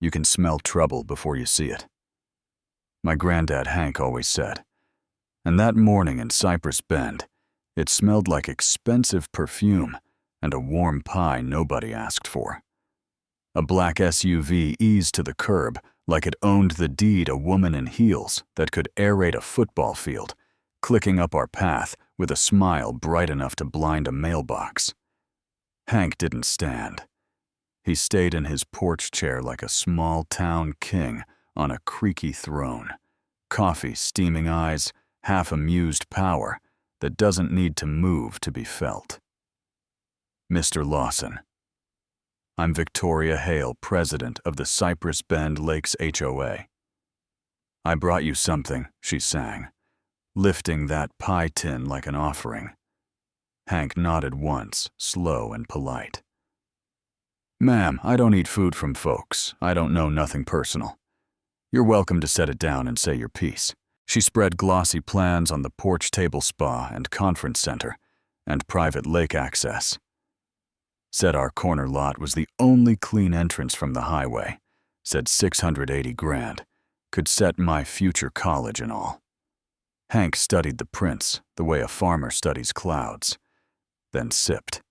You can smell trouble before you see it. My granddad Hank always said. And that morning in Cypress Bend, it smelled like expensive perfume and a warm pie nobody asked for. A black SUV eased to the curb like it owned the deed a woman in heels that could aerate a football field, clicking up our path with a smile bright enough to blind a mailbox. Hank didn't stand. He stayed in his porch chair like a small-town king on a creaky throne, coffee steaming eyes, half-amused power that doesn't need to move to be felt. Mr. Lawson. I'm Victoria Hale, president of the Cypress Bend Lakes HOA. I brought you something, she sang, lifting that pie tin like an offering. Hank nodded once, slow and polite. Ma'am, I don't eat food from folks. I don't know nothing personal. You're welcome to set it down and say your piece. She spread glossy plans on the porch table spa and conference center and private lake access. Said our corner lot was the only clean entrance from the highway. Said 680 grand. Could set my future college and all. Hank studied the prints the way a farmer studies clouds, then sipped.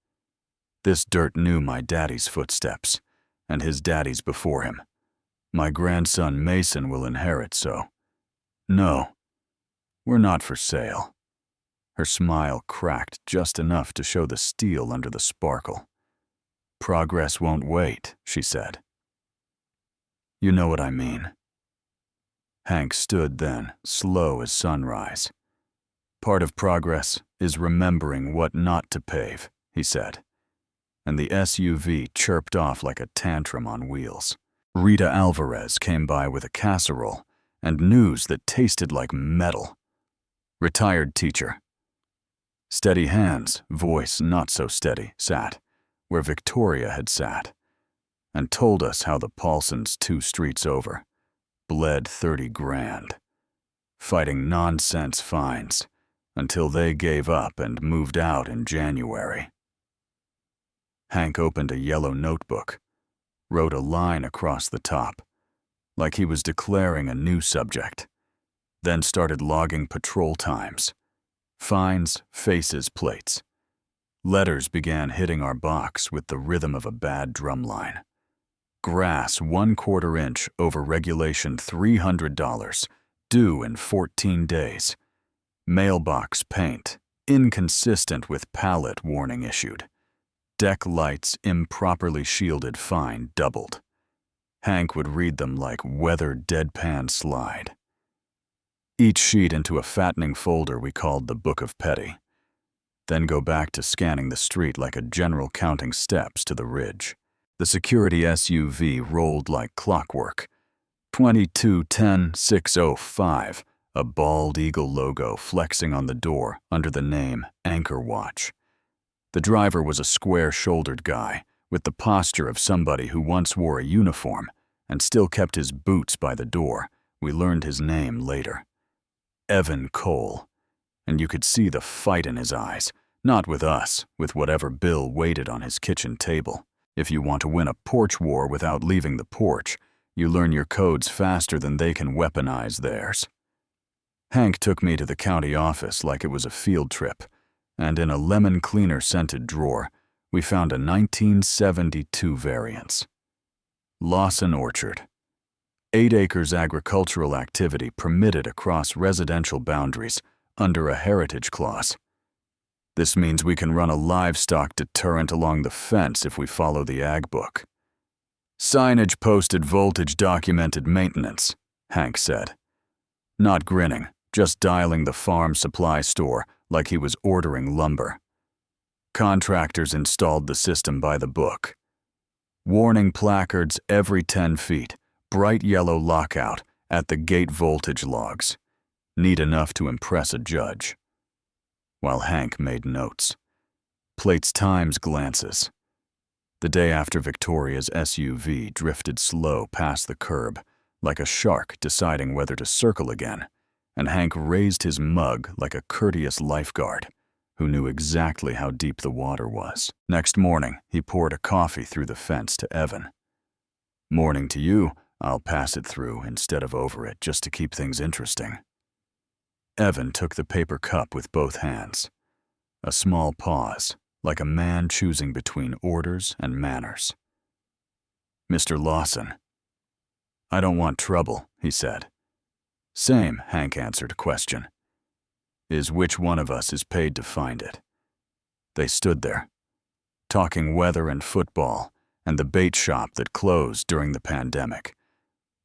This dirt knew my daddy's footsteps, and his daddy's before him. My grandson Mason will inherit, so. No, we're not for sale. Her smile cracked just enough to show the steel under the sparkle. Progress won't wait, she said. You know what I mean. Hank stood then, slow as sunrise. Part of progress is remembering what not to pave, he said. And the SUV chirped off like a tantrum on wheels. Rita Alvarez came by with a casserole and news that tasted like metal. Retired teacher. Steady hands, voice not so steady, sat where Victoria had sat, and told us how the Paulsons 2 streets over bled 30 grand, fighting nonsense fines until they gave up and moved out in January. Hank opened a yellow notebook, wrote a line across the top, like he was declaring a new subject, then started logging patrol times, fines, faces, plates. Letters began hitting our box with the rhythm of a bad drumline. Grass 1/4 inch over regulation $300, due in 14 days. Mailbox paint, inconsistent with pallet warning issued. Deck lights improperly shielded fine doubled. Hank would read them like weather deadpan slide. Each sheet into a fattening folder we called the Book of Petty. Then go back to scanning the street like a general counting steps to the ridge. The security SUV rolled like clockwork. 2210-605, a bald eagle logo flexing on the door under the name Anchor Watch. The driver was a square-shouldered guy with the posture of somebody who once wore a uniform and still kept his boots by the door. We learned his name later. Evan Cole. And you could see the fight in his eyes, not with us, with whatever bill waited on his kitchen table. If you want to win a porch war without leaving the porch, you learn your codes faster than they can weaponize theirs. Hank took me to the county office like it was a field trip, and in a lemon cleaner scented drawer, we found a 1972 variance. Lawson Orchard. 8 acres agricultural activity permitted across residential boundaries under a heritage clause. This means we can run a livestock deterrent along the fence if we follow the ag book. Signage posted voltage documented maintenance, Hank said. Not grinning, just dialing the farm supply store like he was ordering lumber. Contractors installed the system by the book. Warning placards every 10 feet, bright yellow lockout at the gate voltage logs. Neat enough to impress a judge. While Hank made notes. Plates times glances. The day after Victoria's SUV drifted slow past the curb, like a shark deciding whether to circle again, and Hank raised his mug like a courteous lifeguard who knew exactly how deep the water was. Next morning, he poured a coffee through the fence to Evan. Morning to you. I'll pass it through instead of over it just to keep things interesting. Evan took the paper cup with both hands. A small pause, like a man choosing between orders and manners. Mr. Lawson. I don't want trouble, he said. Same, Hank answered a question. Is which one of us is paid to find it? They stood there, talking weather and football and the bait shop that closed during the pandemic.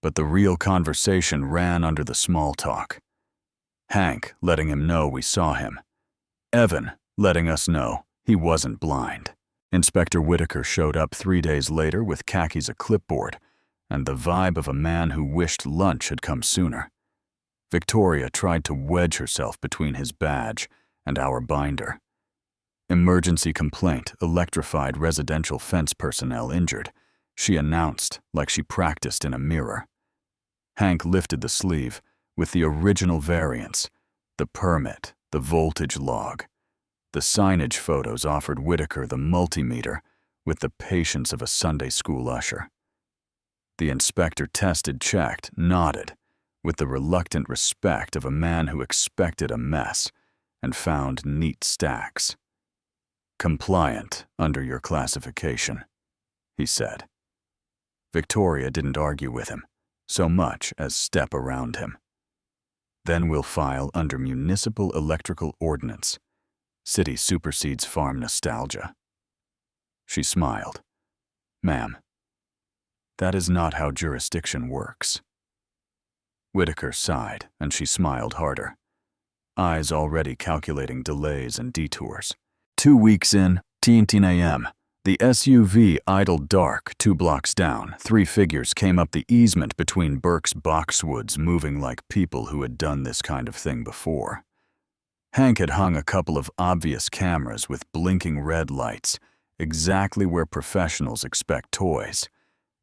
But the real conversation ran under the small talk. Hank letting him know we saw him. Evan letting us know he wasn't blind. Inspector Whitaker showed up 3 days later with khakis, a clipboard, and the vibe of a man who wished lunch had come sooner. Victoria tried to wedge herself between his badge and our binder. Emergency complaint, electrified residential fence personnel injured, she announced like she practiced in a mirror. Hank lifted the sleeve with the original variants, the permit, the voltage log. The signage photos offered Whitaker the multimeter with the patience of a Sunday school usher. The inspector tested, checked, nodded, with the reluctant respect of a man who expected a mess and found neat stacks. Compliant under your classification, he said. Victoria didn't argue with him, so much as step around him. Then we'll file under municipal electrical ordinance. City supersedes farm nostalgia. She smiled. Ma'am, that is not how jurisdiction works. Whitaker sighed, and she smiled harder, eyes already calculating delays and detours. 2 weeks in, 10 a.m., the SUV idled dark 2 blocks down. 3 figures came up the easement between Burke's boxwoods, moving like people who had done this kind of thing before. Hank had hung a couple of obvious cameras with blinking red lights, exactly where professionals expect toys,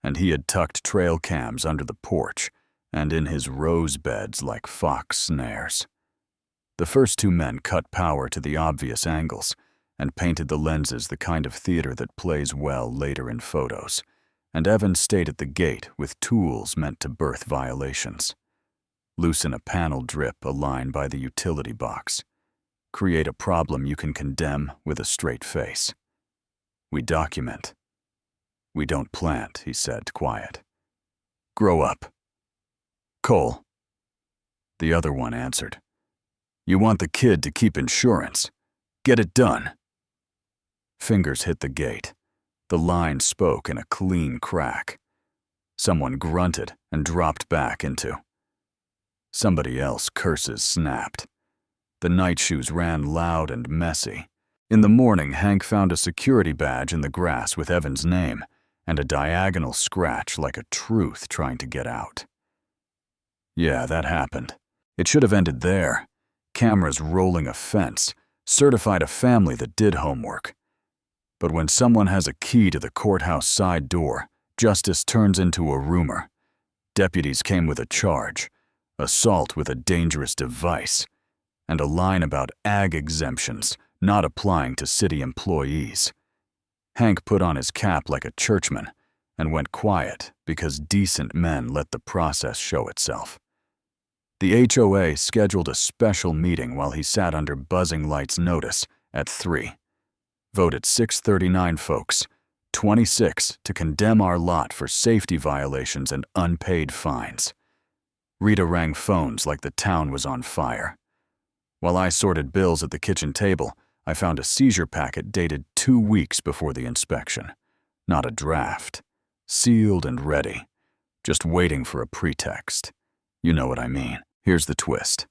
and he had tucked trail cams under the porch and in his rose beds like fox snares. The first 2 men cut power to the obvious angles and painted the lenses the kind of theater that plays well later in photos, and Evan stayed at the gate with tools meant to birth violations. Loosen a panel drip a line by the utility box. Create a problem you can condemn with a straight face. We document. We don't plant, he said, quiet. Grow up. Cole. The other one answered. You want the kid to keep insurance. Get it done. Fingers hit the gate. The line spoke in a clean crack. Someone grunted and dropped back into. Somebody else curses snapped. The night shoes ran loud and messy. In the morning, Hank found a security badge in the grass with Evan's name and a diagonal scratch like a truth trying to get out. Yeah, that happened. It should have ended there. Cameras rolling a fence, certified a family that did homework. But when someone has a key to the courthouse side door, justice turns into a rumor. Deputies came with a charge, assault with a dangerous device, and a line about ag exemptions not applying to city employees. Hank put on his cap like a churchman and went quiet because decent men let the process show itself. The HOA scheduled a special meeting while he sat under buzzing lights notice at 3. Voted 639 folks, 26 to condemn our lot for safety violations and unpaid fines. Rita rang phones like the town was on fire. While I sorted bills at the kitchen table, I found a seizure packet dated 2 weeks before the inspection. Not a draft. Sealed and ready. Just waiting for a pretext. You know what I mean. Here's the twist.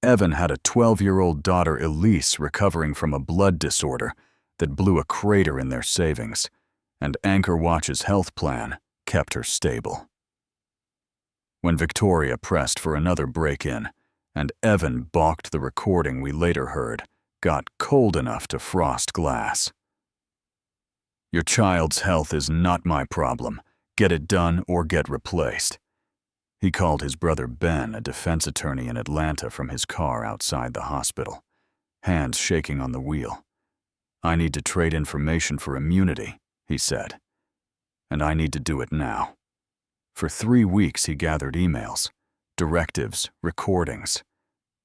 Evan had a 12-year-old daughter, Elise, recovering from a blood disorder that blew a crater in their savings, and Anchor Watch's health plan kept her stable. When Victoria pressed for another break-in, and Evan balked the recording we later heard, got cold enough to frost glass. Your child's health is not my problem. Get it done or get replaced. He called his brother Ben, a defense attorney in Atlanta, from his car outside the hospital, hands shaking on the wheel. I need to trade information for immunity, he said. and I need to do it now. For 3 weeks he gathered emails, directives, recordings.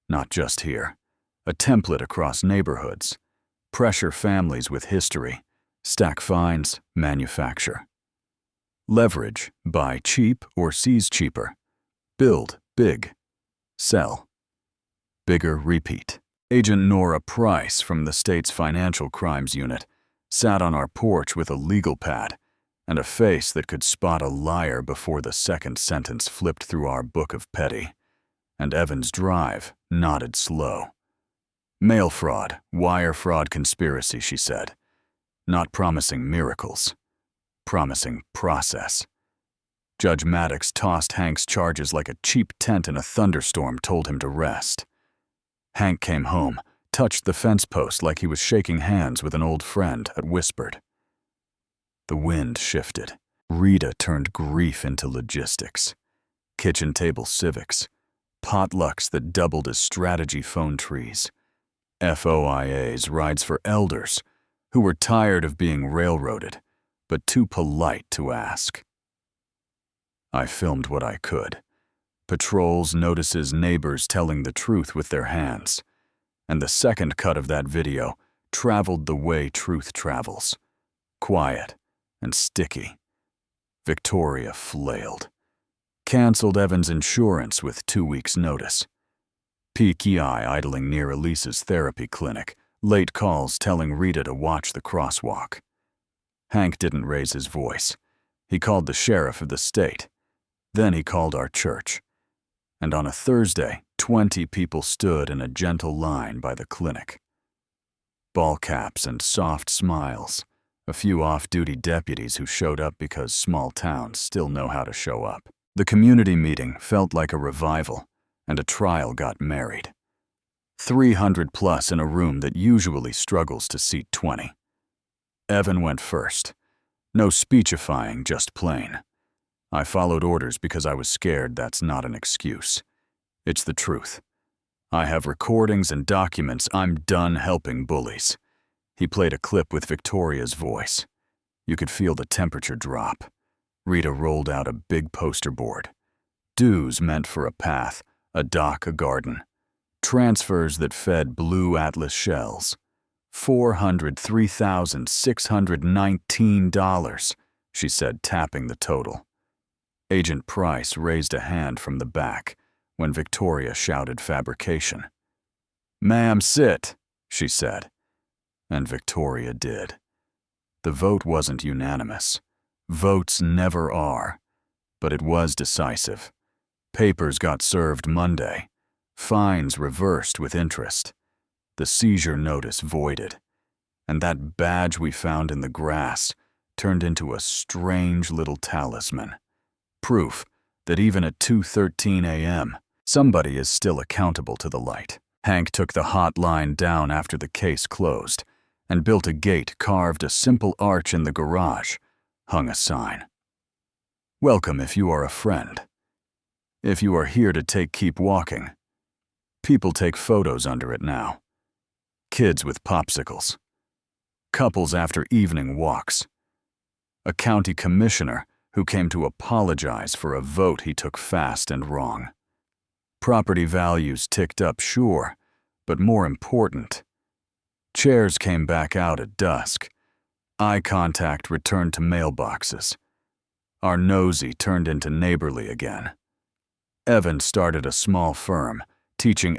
Not just here. A template across neighborhoods. Pressure families with history. Stack fines, manufacture. Leverage, buy cheap or seize cheaper. Build, big. Sell. Bigger, repeat. Agent Nora Price from the state's Financial Crimes Unit sat on our porch with a legal pad and a face that could spot a liar before the second sentence flipped through our book of petty. And Evan's drive nodded slow. Mail fraud, wire fraud conspiracy, she said. Not promising miracles. Promising process. Judge Maddox tossed Hank's charges like a cheap tent in a thunderstorm told him to rest. Hank came home, touched the fence post like he was shaking hands with an old friend, and whispered. The wind shifted. Rita turned grief into logistics. Kitchen table civics. Potlucks that doubled as strategy phone trees. FOIAs, rides for elders, who were tired of being railroaded, but too polite to ask. I filmed what I could. Patrols, notices, neighbors telling the truth with their hands. And the second cut of that video traveled the way truth travels. Quiet and sticky. Victoria flailed. Canceled Evan's insurance with 2 weeks' notice. Peaky eye idling near Elise's therapy clinic, late calls telling Rita to watch the crosswalk. Hank didn't raise his voice. He called the sheriff of the state. Then he called our church. And on a Thursday, 20 people stood in a gentle line by the clinic. Ball caps and soft smiles. A few off-duty deputies who showed up because small towns still know how to show up. The community meeting felt like a revival, and a trial got married. 300 plus in a room that usually struggles to seat 20. Evan went first. No speechifying, just plain. I followed orders because I was scared that's not an excuse. It's the truth. I have recordings and documents. I'm done helping bullies. He played a clip with Victoria's voice. You could feel the temperature drop. Rita rolled out a big poster board. Dues meant for a path, a dock, a garden. Transfers that fed blue Atlas shells. $403,619, she said, tapping the total. Agent Price raised a hand from the back when Victoria shouted fabrication. Ma'am, sit, she said. And Victoria did. The vote wasn't unanimous. Votes never are. But it was decisive. Papers got served Monday. Fines reversed with interest. The seizure notice voided. And that badge we found in the grass turned into a strange little talisman. Proof that even at 2:13 a.m., somebody is still accountable to the light. Hank took the hot line down after the case closed and built a gate, carved a simple arch in the garage, hung a sign. Welcome if you are a friend. If you are here to keep walking. People take photos under it now. Kids with popsicles. Couples after evening walks. A county commissioner who came to apologize for a vote he took fast and wrong. Property values ticked up, sure, but more important. Chairs came back out at dusk. Eye contact returned to mailboxes. Our nosy turned into neighborly again. Evan started a small firm, teaching